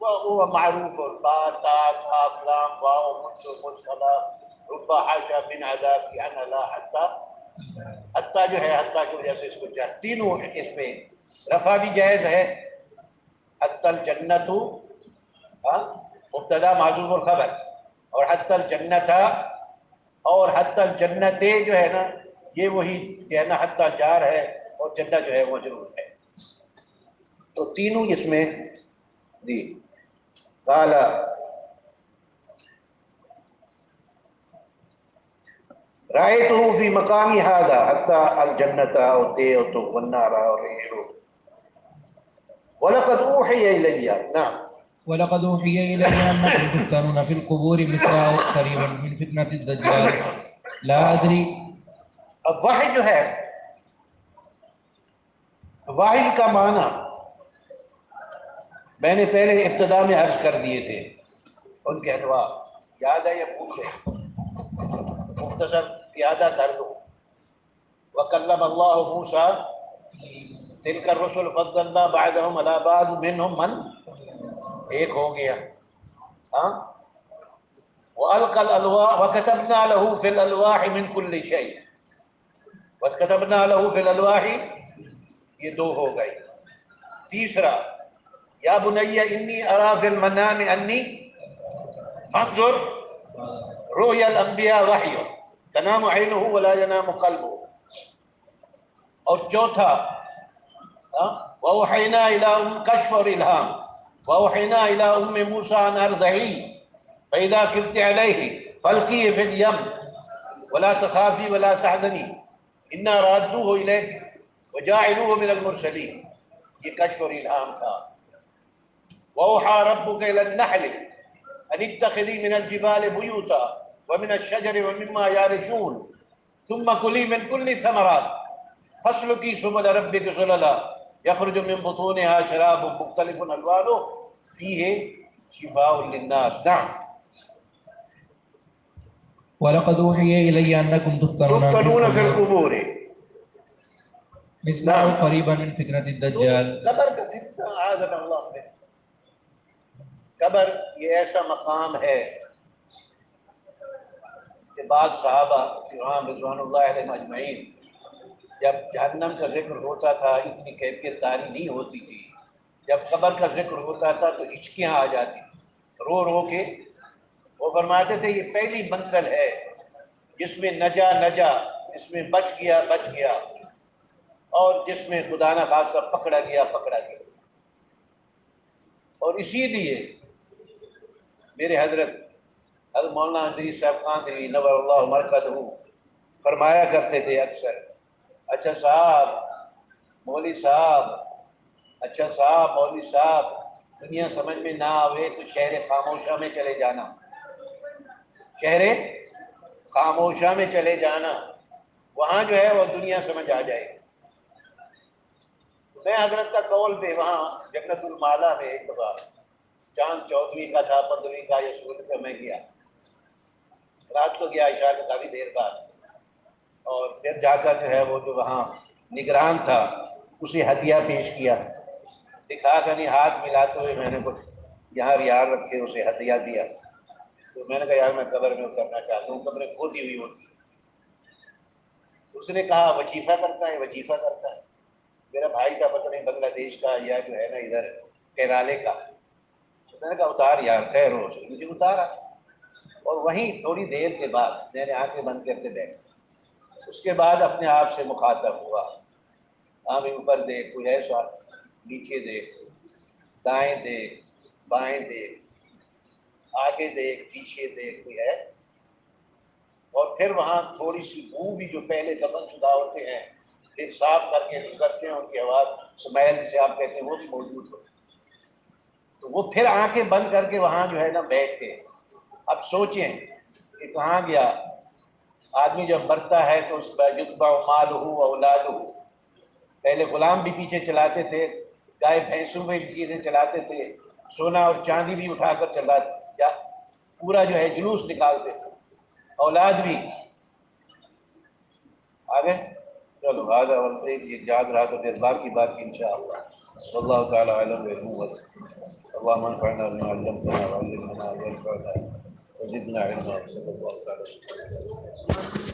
وهو معروف، با تا کاف لام واو منص مصطلح رب حاشا من عذاب انا لا حتی، حتی جو ہے حتی کی وجہ سے اس کو جر، تینوں اس میں رفع بھی جائز ہے، حتی الجنت مبتدا محذوف الخبر، اور حتی الجنت، اور حتی الجنت جو ہے نا یہ وہی کہنا حتی جار ہے، اور جنہ جو ہے وہ مجرور ہے، تو تینوں اس میں جی قال رأيته في مقام هذا حتى الجنة أوتيت والنار أريد ولقد أوحي إلي، نعم ولقد أوحي إلي أنكم تفتنون في القبور مثل أو قريبا من فتنة الدجال لا أدري. اب وحی جو ہے، وحی کا معنی میں نے پہلے ابتدا میں عرض کر دیے تھے، ان کے انواع یاد ہے یا بھول گئے؟ مختصر یادہ کر دو. وَكَلَّمَ اللَّهُ مُوسَىٰ تِلْكَ الرُّسُلُ فَضَّلْنَا بَعْضَهُمْ عَلَىٰ بَعْضٍ مِّنْهُمْ مَنْ، ایک ہو گیا، ہاں. وَأَلْقَى الْأَلْوَاحَ وَكَتَبْنَا لَهُ فِي الْأَلْوَاحِ مِنْ كُلِّ شَيْءٍ، وَكَتَبْنَا لَهُ فِي الْأَلْوَاحِ، یہ دو ہو گئی. تیسرا یا بنی انی ارا فی المنام انی فانظر رؤیا الانبیاء وحی تنام عینہ ولا ینام قلبہ، اور چوتھا وأوحینا الی کشف اور الہام، وأوحینا الی ام موسیٰ ان ارضعی فاذا خفت علیہ فالقیہ فی الیم ولا تخافی ولا تحزنی انا رادوہ الیک وجاعلوہ من المرسلین، یہ کشف اور الہام تھا. وَأَوْحَىٰ رَبُّكَ إِلَى النَّحْلِ أَنِ اتَّخِذِي مِنَ الْجِبَالِ بُيُوتًا وَمِنَ الشَّجَرِ وَمِمَّا يَعْرِشُونَ ثُمَّ كُلِي مِنْ كُلِّ الثَّمَرَاتِ فَاسْلُكِي سُبُلَ رَبِّكِ ذُلَلًا يَخْرُجُ مِنْ بُطُونِهَا شَرَابٌ مُخْتَلِفٌ أَلْوَانُهُ فِيهِ شِفَاءٌ لِلنَّاسِ. نعم. ولقد أوحي إلي أنكم تفتنون في القبور، مثل نعم. أو قريبا من فتنة الدجال. قبر کا فتنہ اعاذنا اللہ میں، قبر یہ ایسا مقام ہے کہ بعض صحابہ کرام رضوان اللہ علیہم اجمعین جب جہنم کا ذکر ہوتا تھا اتنی کیفیت داری نہیں ہوتی تھی، جب قبر کا ذکر ہوتا تھا تو ہچکیاں آ جاتی تھی، رو رو کے وہ فرماتے تھے یہ پہلی منزل ہے جس میں نجا نجا، جس میں بچ گیا بچ گیا، اور جس میں خدا نہ خاصہ پکڑا گیا پکڑا گیا. اور اسی لیے میرے حضرت مولانا ادریس صاحب قادری نور اللہ مرقدہ فرمایا کرتے تھے اکثر، اچھا صاحب مولوی صاحب، اچھا صاحب مولوی صاحب، دنیا سمجھ میں نہ آوے تو شہر خاموشہ میں چلے جانا، شہر خاموشہ میں چلے جانا، وہاں جو ہے وہ دنیا سمجھ آ جائے گی. میں حضرت کا قول پہ وہاں جنت المالا میں ایک دفعہ چاند 14ویں کا تھا 15ویں کا یا 16 کا میں گیا، رات کو گیا عشاء کے کافی دیر بعد، اور پھر جا کر جو ہے وہ جو وہاں نگران تھا اسے ہدیہ پیش کیا، دکھا کر نہیں ہاتھ ملاتے ہوئے میں نے کچھ یہاں ریال رکھے اسے ہدیہ دیا. تو میں نے کہا یار میں قبر میں اترنا چاہتا ہوں، قبریں کھودی ہوئی ہوتی. اس نے کہا وظیفہ کرتا ہے وظیفہ کرتا ہے. میرا بھائی تھا پتہ نہیں بنگلہ دیش کا یا جو ہے نا ادھر کیرالے کا، میں نے کہا اتار یار خیر ہو، مجھے اتارا، اور وہیں تھوڑی دیر کے بعد میں نے آنکھیں بند کر کے بیٹھا، اس کے بعد اپنے آپ سے مخاطب ہوا، ہاں بھی اوپر دیکھ کوئی ایسا، نیچے دیکھ، دائیں دیکھ بائیں دیکھ، آگے دیکھ پیچھے دیکھ کوئی ہے، اور پھر وہاں تھوڑی سی بو بھی جو پہلے دفن شدہ ہوتے ہیں پھر صاف کر کے کرتے ہیں، ان کی آواز سمیل جسے آپ کہتے ہیں وہ بھی موجود ہو، تو وہ پھر آنکھیں بند کر کے وہاں جو ہے نا بیٹھتے ہیں۔ اب سوچیں کہ کہاں گیا آدمی جب مرتا ہے تو اس پر یتبع مالہ و اولادہ، پہلے غلام بھی پیچھے چلاتے تھے، گائے بھینسوں میں بھی چیزیں چلاتے تھے، سونا اور چاندی بھی اٹھا کر چلاتے، پورا جو ہے جلوس نکالتے تھے، اولاد بھی آگے۔ چلو هذا والله یاد رہا تو پھر باقی بات انشاءاللہ واللہ تعالی اعلم بالامور۔ اللهم انفعنا بما علمتنا وعلمنا ما ينفعنا وزدنا علما صلی اللہ تعالی وسلم۔